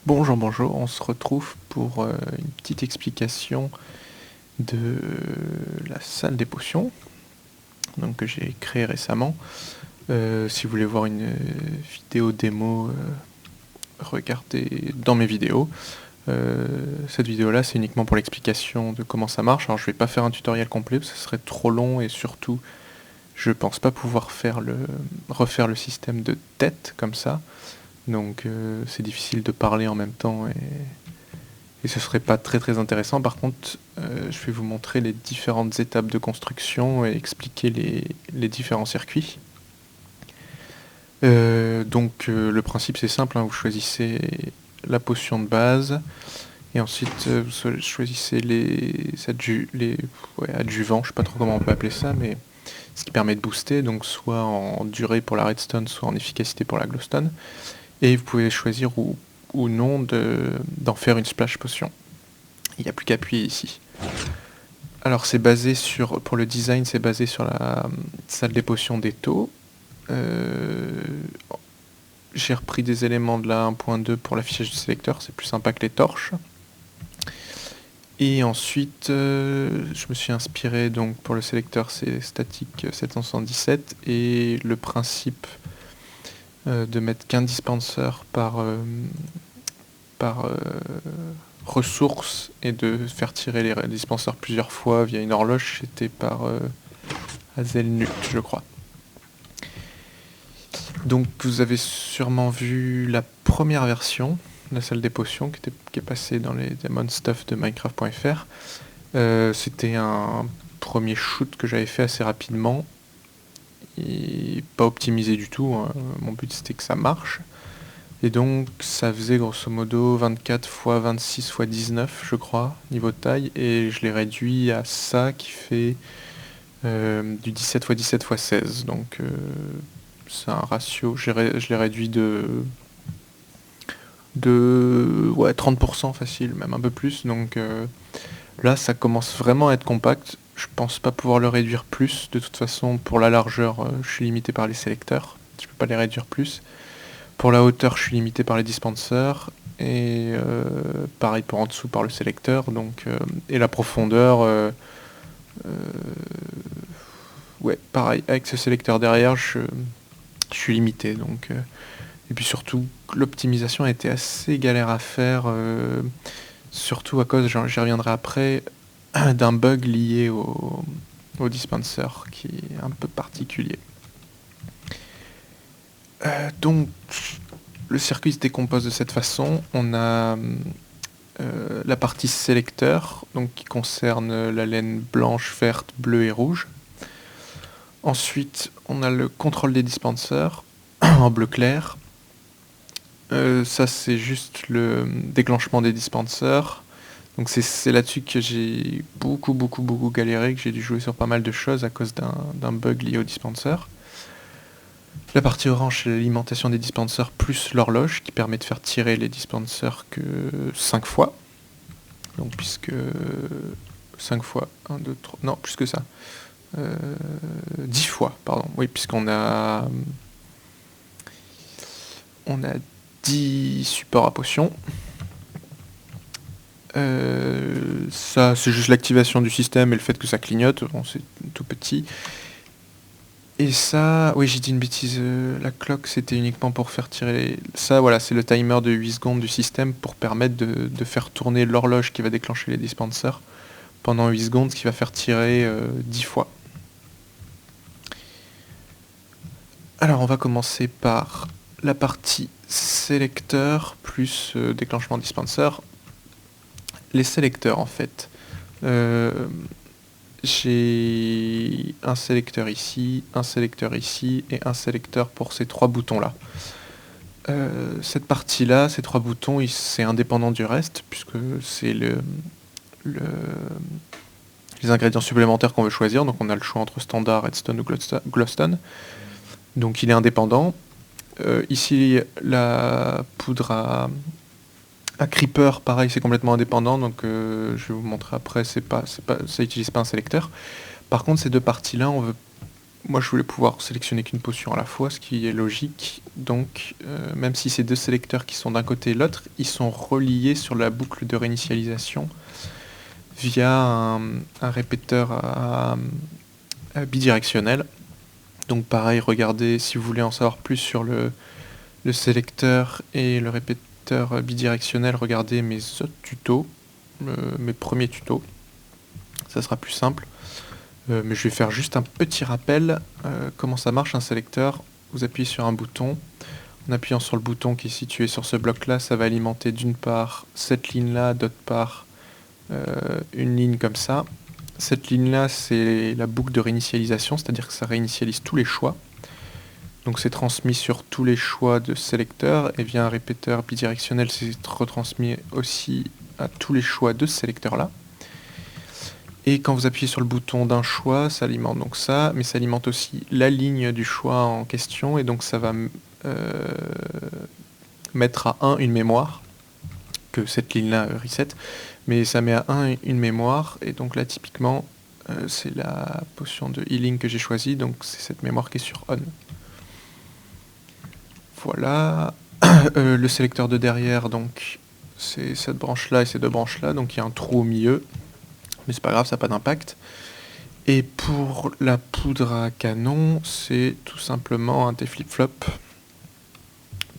Bonjour, bonjour, on se retrouve pour une petite explication de la salle des potions donc, que j'ai créée récemment. Si vous voulez voir une vidéo démo, regardez dans mes vidéos. Cette vidéo là c'est uniquement pour l'explication de comment ça marche. Alors je vais pas faire un tutoriel complet parce que ce serait trop long et surtout je pense pas pouvoir refaire le système de tête comme ça. Donc c'est difficile de parler en même temps et ce serait pas très très intéressant. Par contre, je vais vous montrer les différentes étapes de construction et expliquer les différents circuits. Le principe c'est simple, hein, vous choisissez la potion de base et ensuite vous choisissez les adjuvants, je sais pas trop comment on peut appeler ça, mais ce qui permet de booster, donc soit en durée pour la redstone, soit en efficacité pour la glowstone. Et vous pouvez choisir ou non d'en faire une splash potion. Il n'y a plus qu'à appuyer ici. Alors c'est basé pour le design, c'est basé sur la salle des potions d'Eto. J'ai repris des éléments de la 1.2 pour l'affichage du sélecteur, c'est plus sympa que les torches. Et ensuite, je me suis inspiré, donc pour le sélecteur c'est statique 777, et le principe de mettre qu'un dispenser par ressources et de faire tirer les dispenseurs plusieurs fois via une horloge, c'était par Hazelnut, je crois. Donc vous avez sûrement vu la première version de la salle des potions qui est passée dans les Demon Stuff de Minecraft.fr. C'était un premier shoot que j'avais fait assez rapidement et pas optimisé du tout, hein. Mon but c'était que ça marche. Et donc ça faisait grosso modo 24 x 26 x 19 je crois, niveau de taille, et je l'ai réduit à ça qui fait du 17 x 17 x 16, donc c'est un ratio, je l'ai réduit de 30% facile, même un peu plus, donc là ça commence vraiment à être compact. Je pense pas pouvoir le réduire plus, de toute façon pour la largeur je suis limité par les sélecteurs, je peux pas les réduire plus. Pour la hauteur, je suis limité par les dispensers, et pareil pour en dessous par le sélecteur, donc, et la profondeur, ouais, pareil, avec ce sélecteur derrière, je suis limité. Donc, et puis surtout, l'optimisation a été assez galère à faire, surtout à cause, j'y reviendrai après, d'un bug lié au dispenser qui est un peu particulier. Donc, le circuit se décompose de cette façon. On a la partie sélecteur, donc qui concerne la laine blanche, verte, bleue et rouge. Ensuite, on a le contrôle des dispensers en bleu clair. Ça, c'est juste le déclenchement des dispensers. Donc c'est là-dessus que j'ai beaucoup galéré, que j'ai dû jouer sur pas mal de choses à cause d'un bug lié au dispenser. La partie orange, c'est l'alimentation des dispensers plus l'horloge qui permet de faire tirer les dispensers que 5 fois. Donc puisque 5 fois, 1, 2, 3, non plus que ça. 10 fois, pardon. Oui, puisqu'on a 10 supports à potions. Ça, c'est juste l'activation du système et le fait que ça clignote. Bon, c'est tout petit. Et ça, oui, j'ai dit une bêtise, la clock c'était uniquement pour faire tirer ça, voilà, c'est le timer de 8 secondes du système pour permettre de faire tourner l'horloge qui va déclencher les dispensers pendant 8 secondes, ce qui va faire tirer 10 fois. Alors on va commencer par la partie sélecteur plus déclenchement dispenser. Les sélecteurs en fait. J'ai un sélecteur ici et un sélecteur pour ces 3 boutons là. Cette partie là, ces 3 boutons, c'est indépendant du reste puisque c'est les ingrédients supplémentaires qu'on veut choisir, donc on a le choix entre standard, redstone ou glowstone. Donc il est indépendant. Ici la poudre à creeper, pareil, c'est complètement indépendant, donc je vais vous montrer après, ça n'utilise pas un sélecteur. Par contre, ces deux parties-là, moi je voulais pouvoir sélectionner qu'une potion à la fois, ce qui est logique. Donc même si c'est deux sélecteurs qui sont d'un côté et de l'autre, ils sont reliés sur la boucle de réinitialisation via un répéteur à bidirectionnel. Donc pareil, regardez si vous voulez en savoir plus sur le sélecteur et le répéteur bidirectionnel, regardez mes autres tutos, mes premiers tutos. Ça sera plus simple. Mais je vais faire juste un petit rappel. Comment ça marche un sélecteur? Vous appuyez sur un bouton. En appuyant sur le bouton qui est situé sur ce bloc-là, ça va alimenter d'une part cette ligne-là, d'autre part une ligne comme ça. Cette ligne-là, c'est la boucle de réinitialisation, c'est-à-dire que ça réinitialise tous les choix. Donc c'est transmis sur tous les choix de sélecteur, et via un répéteur bidirectionnel, c'est retransmis aussi à tous les choix de ce sélecteur-là. Et quand vous appuyez sur le bouton d'un choix, ça alimente donc ça, mais ça alimente aussi la ligne du choix en question, et donc ça va mettre à 1 une mémoire, que cette ligne-là reset, mais ça met à 1 une mémoire, et donc là typiquement, c'est la potion de healing que j'ai choisie, donc c'est cette mémoire qui est sur on. Voilà, le sélecteur de derrière, donc c'est cette branche-là et ces deux branches-là, donc il y a un trou au milieu, mais c'est pas grave, ça n'a pas d'impact. Et pour la poudre à canon, c'est tout simplement un des flip-flop.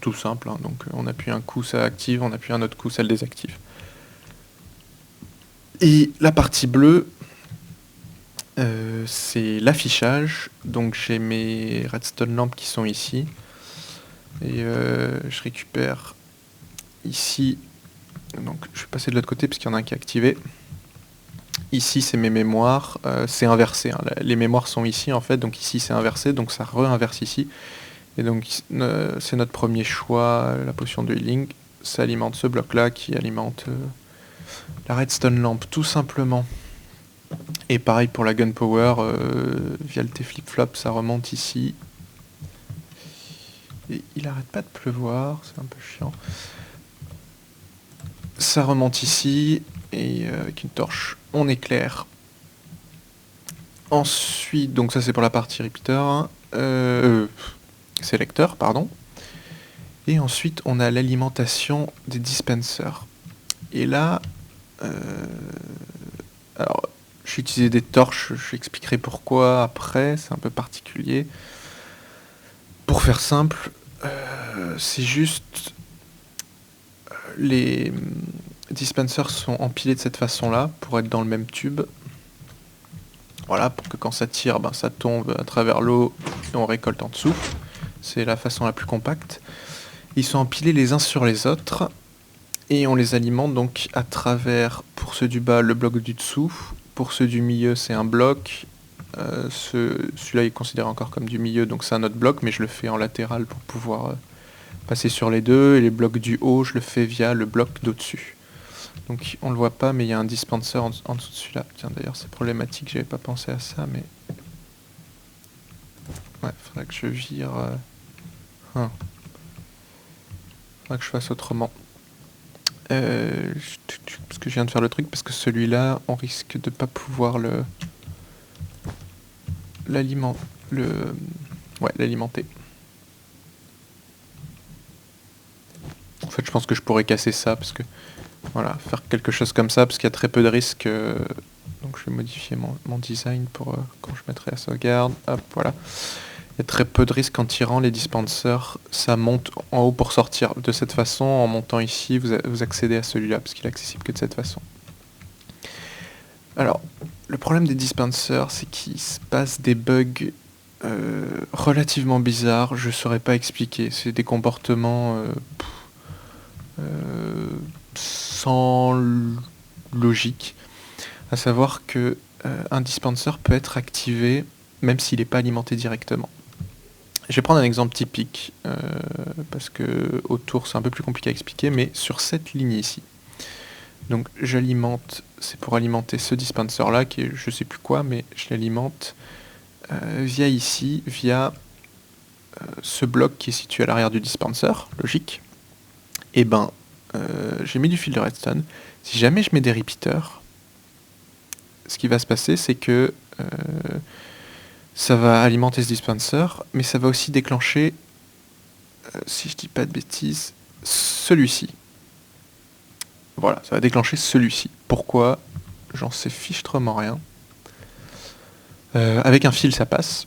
Tout simple, hein. Donc on appuie un coup, ça active, on appuie un autre coup, ça le désactive. Et la partie bleue, c'est l'affichage. Donc j'ai mes redstone lampes qui sont ici. Et je récupère ici. Donc je vais passer de l'autre côté parce qu'il y en a un qui est activé. Ici c'est mes mémoires, c'est inversé, hein. Les mémoires sont ici en fait, donc ici c'est inversé, donc ça re-inverse ici. Et donc c'est notre premier choix, la potion de healing. Ça alimente ce bloc là qui alimente la redstone lampe tout simplement. Et pareil pour la gunpowder, via le T-flip-flop, ça remonte ici. Et il arrête pas de pleuvoir, c'est un peu chiant. Ça remonte ici, et avec une torche, on éclaire. Ensuite, donc ça c'est pour la partie repeater, hein. Sélecteur, pardon. Et ensuite, on a l'alimentation des dispensers. Et là, alors, j'ai utilisé des torches, je expliquerai pourquoi après, c'est un peu particulier. Pour faire simple, c'est juste les dispensers sont empilés de cette façon-là pour être dans le même tube. Voilà, pour que quand ça tire, ben, ça tombe à travers l'eau et on récolte en dessous. C'est la façon la plus compacte. Ils sont empilés les uns sur les autres et on les alimente donc à travers, pour ceux du bas, le bloc du dessous. Pour ceux du milieu, c'est un bloc. Celui-là est considéré encore comme du milieu, donc c'est un autre bloc, mais je le fais en latéral pour pouvoir passer sur les deux. Et les blocs du haut, je le fais via le bloc d'au-dessus. Donc on le voit pas, mais il y a un dispenser en dessous de celui-là. Tiens, d'ailleurs c'est problématique, j'avais pas pensé à ça, mais... Ouais, faudrait que je vire... Faudrait que je fasse autrement. Parce que je viens de faire le truc, parce que celui-là, on risque de pas pouvoir l'alimenter. En fait, je pense que je pourrais casser ça, parce que... Voilà, faire quelque chose comme ça, parce qu'il y a très peu de risques. Donc je vais modifier mon design pour quand je mettrai la sauvegarde. Hop, voilà. Il y a très peu de risques en tirant les dispensers. Ça monte en haut pour sortir. De cette façon, en montant ici, vous accédez à celui-là, parce qu'il est accessible que de cette façon. Alors, le problème des dispensers, c'est qu'il se passe des bugs relativement bizarres. Je ne saurais pas expliquer. C'est des comportements... sans logique, à savoir que un dispenser peut être activé même s'il n'est pas alimenté directement. Je vais prendre un exemple typique, parce que autour c'est un peu plus compliqué à expliquer, mais sur cette ligne ici. Donc j'alimente, c'est pour alimenter ce dispenser là, qui est je sais plus quoi, mais je l'alimente via ici, via ce bloc qui est situé à l'arrière du dispenser, logique. Et ben, j'ai mis du fil de redstone. Si jamais je mets des repeaters, ce qui va se passer, c'est que Ça va alimenter ce dispenser, mais ça va aussi déclencher, si je dis pas de bêtises, celui-ci. Voilà, ça va déclencher celui-ci. Pourquoi? J'en sais fichtrement rien. Avec un fil, ça passe.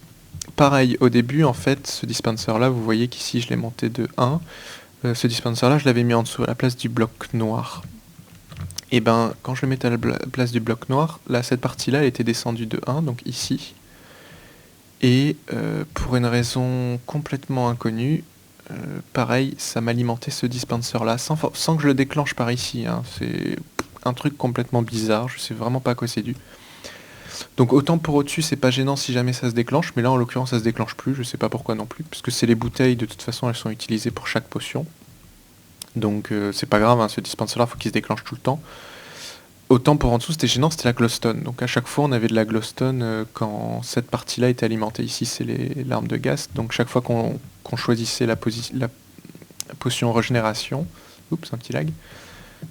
Pareil, au début, en fait, ce dispenser-là, vous voyez qu'ici, je l'ai monté de 1. Ce dispenser-là, je l'avais mis en dessous, à la place du bloc noir. Et ben, quand je le mettais à la place du bloc noir, là, cette partie-là, elle était descendue de 1, donc ici. Et pour une raison complètement inconnue, pareil, ça m'alimentait ce dispenser-là, sans que je le déclenche par ici. Hein. C'est un truc complètement bizarre, je sais vraiment pas à quoi c'est dû. Donc autant pour au-dessus, c'est pas gênant si jamais ça se déclenche, mais là en l'occurrence ça se déclenche plus, je sais pas pourquoi non plus, puisque c'est les bouteilles, de toute façon elles sont utilisées pour chaque potion. Donc c'est pas grave, hein, ce dispenser-là, faut qu'il se déclenche tout le temps. Autant pour en dessous, c'était gênant, c'était la glowstone. Donc à chaque fois, on avait de la glowstone quand cette partie-là était alimentée. Ici, c'est l'arme de gaz. Donc chaque fois qu'on choisissait la potion régénération, oups, un petit lag.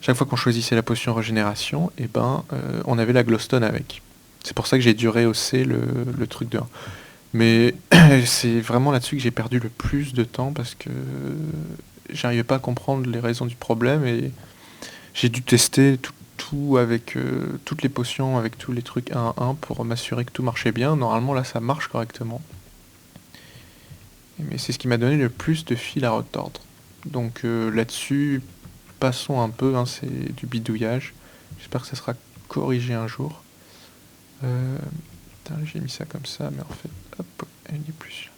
Chaque fois qu'on choisissait la potion régénération, et ben, on avait la glowstone avec. C'est pour ça que j'ai dû rehausser le truc de 1. Mais c'est vraiment là-dessus que j'ai perdu le plus de temps parce que j'arrivais pas à comprendre les raisons du problème et j'ai dû tester tout avec toutes les potions, avec tous les trucs 1 à 1 pour m'assurer que tout marchait bien. Normalement là ça marche correctement. Mais c'est ce qui m'a donné le plus de fil à retordre. Donc là-dessus, passons un peu, hein, c'est du bidouillage. J'espère que ça sera corrigé un jour. J'ai mis ça comme ça, mais en fait, hop, elle n'y est plus.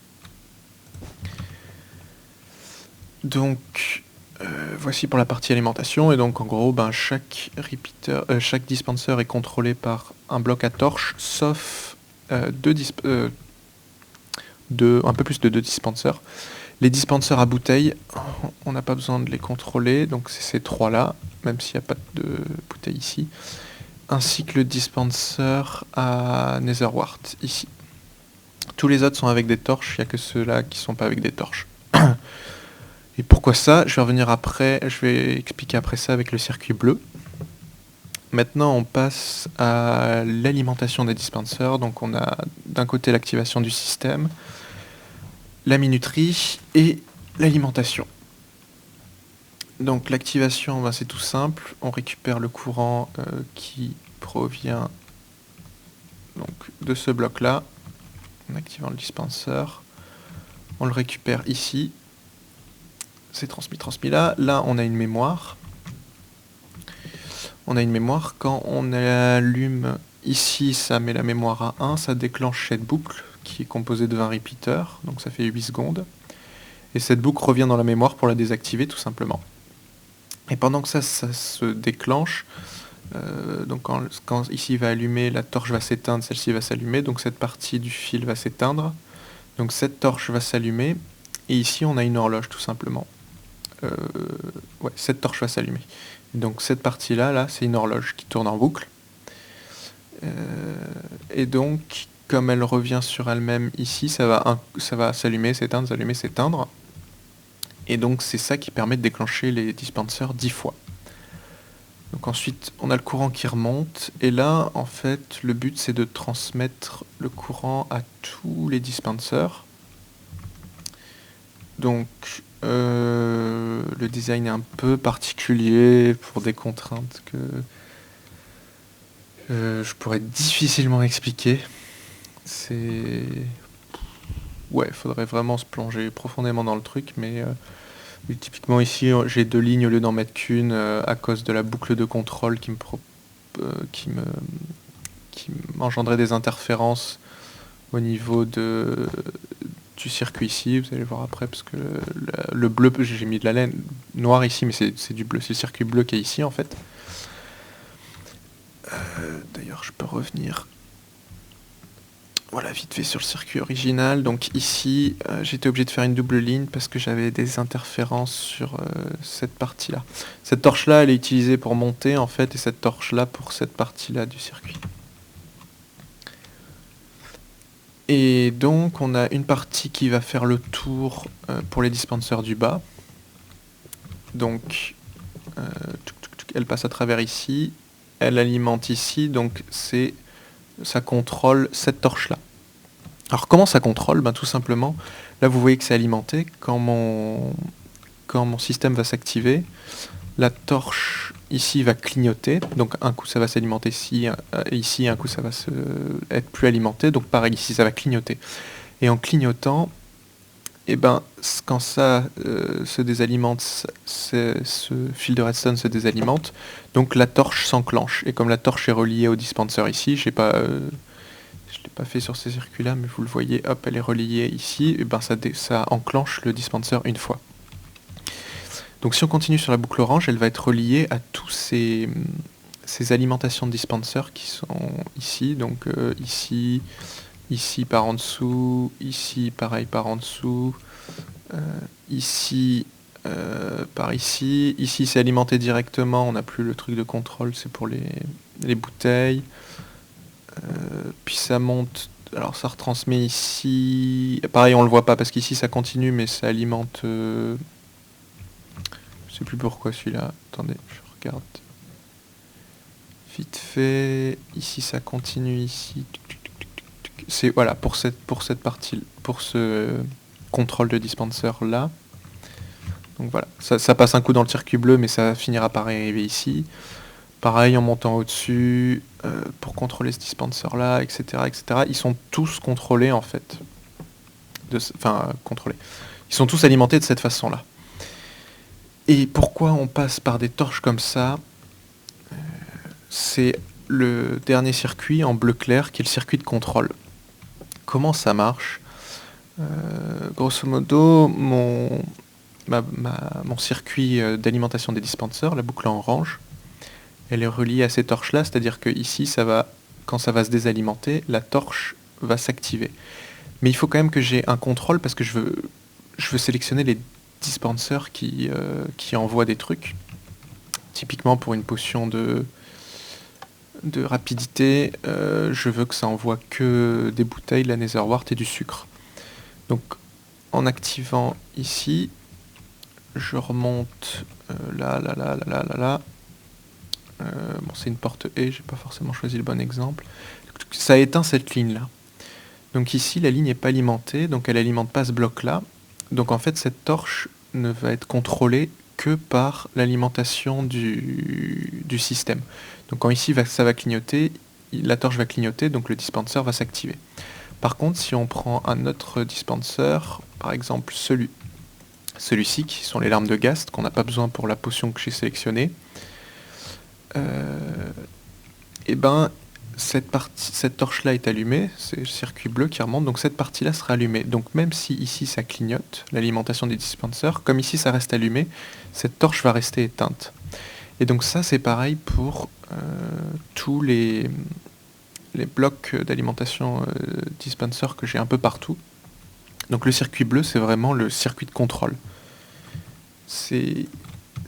Donc, voici pour la partie alimentation. Et donc, en gros, ben, chaque dispenser est contrôlé par un bloc à torche, sauf un peu plus de 2 dispensers. Les dispensers à bouteilles, on n'a pas besoin de les contrôler, donc c'est ces 3-là, même s'il n'y a pas de bouteille ici. Ainsi que le dispenser à Netherwart, ici. Tous les autres sont avec des torches, il n'y a que ceux-là qui ne sont pas avec des torches. Et pourquoi ça? Je vais revenir après, je vais expliquer après ça avec le circuit bleu. Maintenant, on passe à l'alimentation des dispensers. Donc on a d'un côté l'activation du système, la minuterie et l'alimentation. Donc l'activation, ben, c'est tout simple. On récupère le courant qui provient donc, de ce bloc-là. En activant le dispenser. On le récupère ici. C'est transmis là. Là, on a une mémoire. On a une mémoire. Quand on allume ici, ça met la mémoire à 1. Ça déclenche cette boucle qui est composée de 20 repeaters. Donc ça fait 8 secondes. Et cette boucle revient dans la mémoire pour la désactiver tout simplement. Et pendant que ça se déclenche, donc quand ici va allumer, la torche va s'éteindre, celle-ci va s'allumer. Donc cette partie du fil va s'éteindre. Donc cette torche va s'allumer. Et ici, on a une horloge tout simplement. Ouais, cette torche va s'allumer. Donc cette partie-là, là, c'est une horloge qui tourne en boucle. Et donc, comme elle revient sur elle-même ici, ça va s'allumer, s'éteindre, s'allumer, s'éteindre. Et donc c'est ça qui permet de déclencher les dispensers 10 fois. Donc ensuite, on a le courant qui remonte. Et là, en fait, le but, c'est de transmettre le courant à tous les dispensers. Donc, le design est un peu particulier pour des contraintes que je pourrais difficilement expliquer. Ouais, il faudrait vraiment se plonger profondément dans le truc, mais typiquement ici, j'ai 2 lignes au lieu d'en mettre qu'une à cause de la boucle de contrôle qui m'engendrait des interférences au niveau du circuit ici, vous allez voir après, parce que le bleu, j'ai mis de la laine noire ici, mais c'est du bleu, c'est le circuit bleu qui est ici en fait. D'ailleurs, je peux revenir, voilà, vite fait sur le circuit original. Donc ici, j'étais obligé de faire une double ligne parce que j'avais des interférences sur cette partie-là. Cette torche-là, elle est utilisée pour monter en fait, et cette torche-là pour cette partie-là du circuit. Et donc on a une partie qui va faire le tour pour les dispensers du bas. Donc elle passe à travers ici, elle alimente ici, donc ça contrôle cette torche là. Alors comment ça contrôle? Ben, tout simplement, là vous voyez que c'est alimenté. Quand mon système va s'activer, la torche ici va clignoter. Donc un coup ça va s'alimenter ici, un coup ça va être plus alimenté. Donc pareil, ici ça va clignoter. Et en clignotant, et ben, quand ça se désalimente, ce fil de redstone se désalimente, donc la torche s'enclenche. Et comme la torche est reliée au dispenser ici, je ne l'ai pas fait sur ces circuits-là, mais vous le voyez, hop, elle est reliée ici, et ben ça enclenche le dispenser une fois. Donc si on continue sur la boucle orange, elle va être reliée à tous ces alimentations de dispenser qui sont ici, donc ici par en dessous, ici pareil par en dessous, ici par ici. Ici c'est alimenté directement, on n'a plus le truc de contrôle, c'est pour les bouteilles. Puis ça monte, alors ça retransmet ici. Pareil on le voit pas parce qu'ici ça continue mais ça alimente... je sais plus pourquoi celui-là. Attendez, je regarde. Vite fait, ici ça continue ici. C'est voilà pour cette partie, pour ce contrôle de dispenser là. Donc voilà, ça passe un coup dans le circuit bleu, mais ça finira par arriver ici. Pareil en montant au-dessus, pour contrôler ce dispenser là, etc., etc. Ils sont tous contrôlés en fait. Contrôlés. Ils sont tous alimentés de cette façon-là. Et pourquoi on passe par des torches comme ça? C'est le dernier circuit en bleu clair qui est le circuit de contrôle. Comment ça marche? Grosso modo, mon circuit d'alimentation des dispensers, la boucle en orange, elle est reliée à ces torches-là, c'est-à-dire que ici, quand ça va se désalimenter, la torche va s'activer. Mais il faut quand même que j'ai un contrôle parce que je veux sélectionner les dispensers qui envoient des trucs. Typiquement pour une potion de rapidité, je veux que ça envoie que des bouteilles, de la netherwort et du sucre. Donc en activant ici, je remonte là. Bon, c'est une porte E, j'ai pas forcément choisi le bon exemple. Ça éteint cette ligne là. Donc ici, la ligne n'est pas alimentée, donc elle alimente pas ce bloc là. Donc en fait, cette torche ne va être contrôlée que par l'alimentation du système. Donc quand ici ça va clignoter, la torche va clignoter, donc le dispenser va s'activer. Par contre, si on prend un autre dispenser, par exemple celui-ci, qui sont les larmes de Ghast, qu'on n'a pas besoin pour la potion que j'ai sélectionnée, et ben cette torche-là est allumée, c'est le circuit bleu qui remonte, donc cette partie-là sera allumée. Donc même si ici ça clignote, l'alimentation des dispensers, comme ici ça reste allumé, cette torche va rester éteinte. Et donc ça c'est pareil pour tous les blocs d'alimentation dispenser que j'ai un peu partout. Donc le circuit bleu c'est vraiment le circuit de contrôle. C'est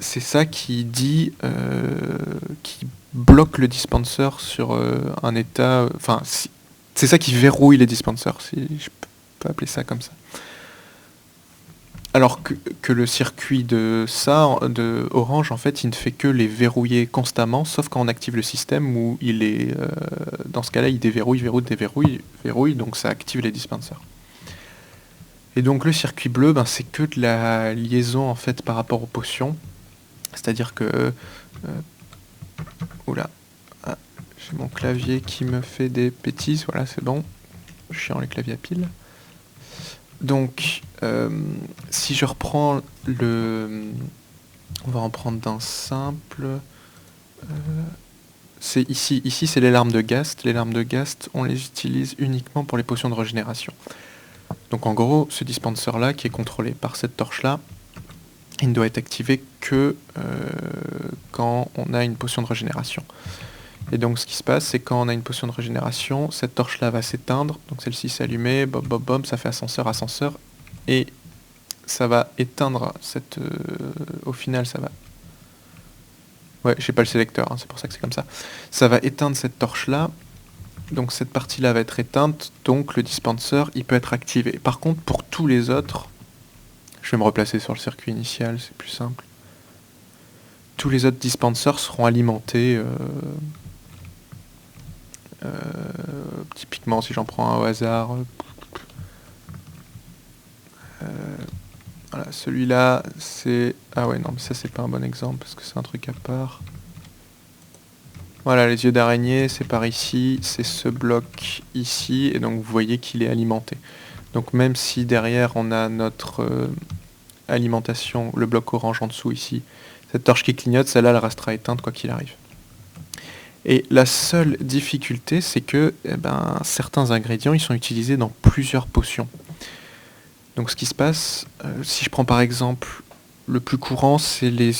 ça qui dit, qui bloque le dispenser sur un état... Enfin, c'est ça qui verrouille les dispensers, si je peux appeler ça comme ça. Alors que le circuit de Orange, en fait, il ne fait que les verrouiller constamment, sauf quand on active le système où il est... dans ce cas-là, il déverrouille, verrouille, donc ça active les dispensers. Et donc le circuit bleu, ben, c'est que de la liaison en fait par rapport aux potions. C'est-à-dire que... oula, j'ai mon clavier qui me fait des bêtises, voilà c'est bon. Chiant les claviers à pile. Donc si je reprends on va en prendre d'un simple... c'est ici c'est les larmes de Ghast. Les larmes de Ghast, on les utilise uniquement pour les potions de régénération. Donc en gros, ce dispenser-là, qui est contrôlé par cette torche-là, il ne doit être activé que quand on a une potion de régénération. Et donc ce qui se passe, c'est quand on a une potion de régénération, cette torche-là va s'éteindre, donc celle-ci s'allumer, bop bop bop, ça fait ascenseur, et ça va éteindre cette... au final, ça va... Ouais, j'ai pas le sélecteur, hein, c'est pour ça que c'est comme ça. Ça va éteindre cette torche-là, donc cette partie-là va être éteinte, donc le dispenser, il peut être activé. Par contre, pour tous les autres... Je vais me replacer sur le circuit initial, c'est plus simple. Tous les autres dispensers seront alimentés. Typiquement, si j'en prends un au hasard, celui-là, c'est... Ah ouais, non, mais ça, c'est pas un bon exemple, parce que c'est un truc à part. Voilà, les yeux d'araignée, c'est par ici, c'est ce bloc ici, et donc vous voyez qu'il est alimenté. Donc même si derrière, on a notre alimentation, le bloc orange en dessous ici, cette torche qui clignote, celle-là, elle restera éteinte quoi qu'il arrive. Et la seule difficulté, c'est que certains ingrédients, ils sont utilisés dans plusieurs potions. Donc ce qui se passe, si je prends par exemple le plus courant, c'est les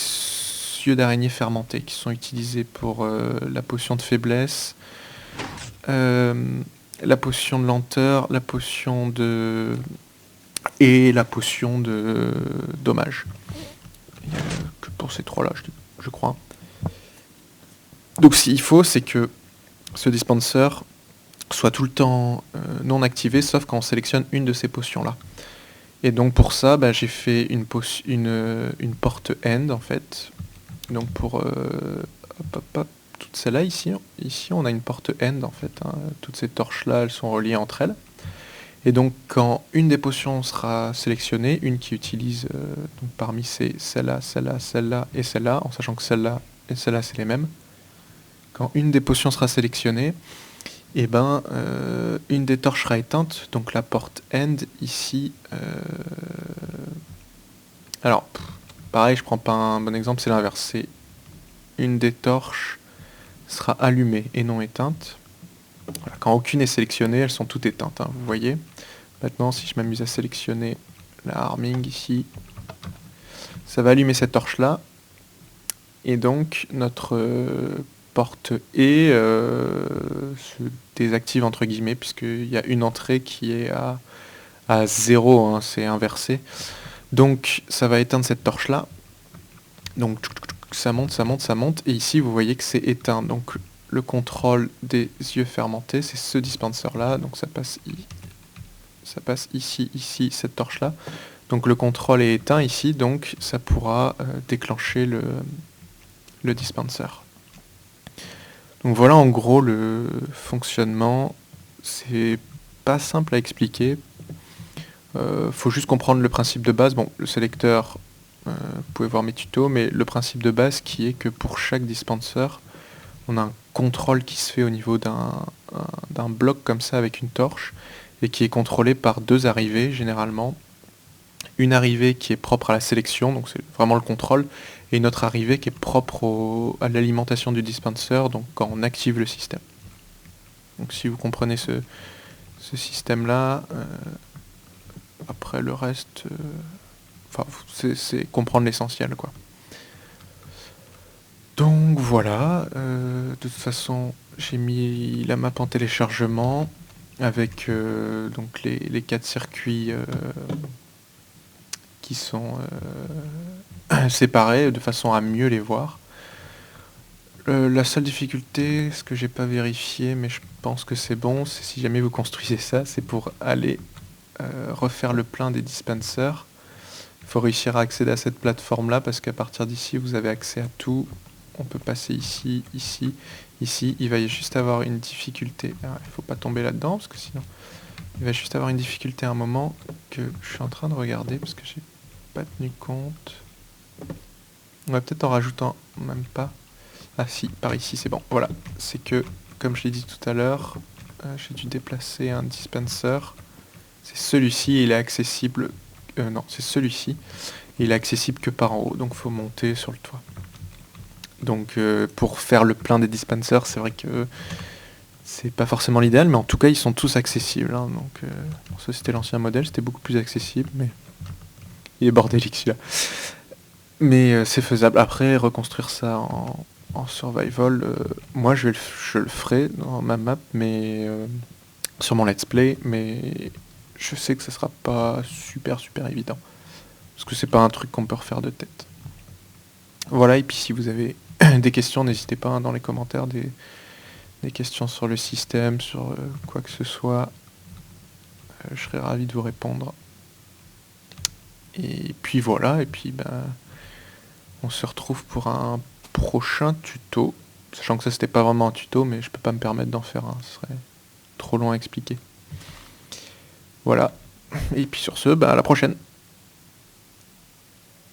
yeux d'araignée fermentés qui sont utilisés pour la potion de faiblesse, la potion de lenteur, la potion de... et la potion de dommage. Il n'y a que pour ces trois-là, je crois. Donc ce qu'il faut, c'est que ce dispenser soit tout le temps non activé, sauf quand on sélectionne une de ces potions-là. Et donc pour ça, j'ai fait une porte end en fait. Donc pour toutes celles-là ici, on a une porte end en fait. Hein. Toutes ces torches-là, elles sont reliées entre elles. Et donc quand une des potions sera sélectionnée, une qui utilise donc parmi celle-là, celle-là, celle-là et celle-là, en sachant que celle-là et celle-là c'est les mêmes. Quand une des potions sera sélectionnée, et une des torches sera éteinte, donc la porte end ici. Alors, pareil, je prends pas un bon exemple, c'est l'inverse. C'est une des torches sera allumée et non éteinte. Voilà, quand aucune est sélectionnée, elles sont toutes éteintes, hein, vous voyez. Maintenant, si je m'amuse à sélectionner la harming ici, ça va allumer cette torche-là. Et donc, notre porte E se désactive entre guillemets, puisqu'il y a une entrée qui est à 0, hein, c'est inversé. Donc, ça va éteindre cette torche-là. Donc, ça monte, ça monte, ça monte. Et ici, vous voyez que c'est éteint. Donc, le contrôle des yeux fermentés, c'est ce dispenser-là. Donc, ça passe ici, ici, cette torche-là. Donc, le contrôle est éteint ici. Donc, ça pourra déclencher le dispenser. Donc, voilà en gros le fonctionnement. C'est pas simple à expliquer. Faut juste comprendre le principe de base. Bon, le sélecteur, vous pouvez voir mes tutos, mais le principe de base qui est que pour chaque dispenser, on a un contrôle qui se fait au niveau d'un bloc comme ça avec une torche et qui est contrôlé par deux arrivées généralement. Une arrivée qui est propre à la sélection, donc c'est vraiment le contrôle, et une autre arrivée qui est propre à l'alimentation du dispenser, donc quand on active le système. Donc si vous comprenez ce système-là, après le reste, c'est comprendre l'essentiel, quoi. Donc voilà, de toute façon, j'ai mis la map en téléchargement avec donc les 4 circuits qui sont séparés de façon à mieux les voir. La seule difficulté, ce que j'ai pas vérifié, mais je pense que c'est bon, c'est si jamais vous construisez ça, c'est pour aller refaire le plein des dispensers. Il faut réussir à accéder à cette plateforme-là parce qu'à partir d'ici, vous avez accès à tout. On peut passer ici, ici, ici. Il va y juste avoir une difficulté. Alors, il ne faut pas tomber là-dedans parce que sinon, il va juste avoir une difficulté à un moment que je suis en train de regarder parce que j'ai pas tenu compte. On va peut-être en rajoutant même pas. Ah si, par ici, c'est bon. Voilà, c'est que, comme je l'ai dit tout à l'heure, j'ai dû déplacer un dispenser. C'est celui-ci, il est accessible... non, c'est celui-ci. Il est accessible que par en haut, donc il faut monter sur le toit. Donc pour faire le plein des dispensers, c'est vrai que c'est pas forcément l'idéal, mais en tout cas ils sont tous accessibles. Hein, donc ça c'était l'ancien modèle, c'était beaucoup plus accessible, mais il est bordélique celui-là. Mais c'est faisable. Après, reconstruire ça en survival, moi je le ferai dans ma map, mais sur mon let's play, mais je sais que ça sera pas super évident. Parce que c'est pas un truc qu'on peut refaire de tête. Voilà, et puis si vous avez des questions, n'hésitez pas, hein, dans les commentaires, des questions sur le système, sur quoi que ce soit. Je serais ravi de vous répondre. Et puis voilà, et puis on se retrouve pour un prochain tuto. Sachant que ça c'était pas vraiment un tuto, mais je peux pas me permettre d'en faire un, ce serait trop long à expliquer. Voilà, et puis sur ce, à la prochaine.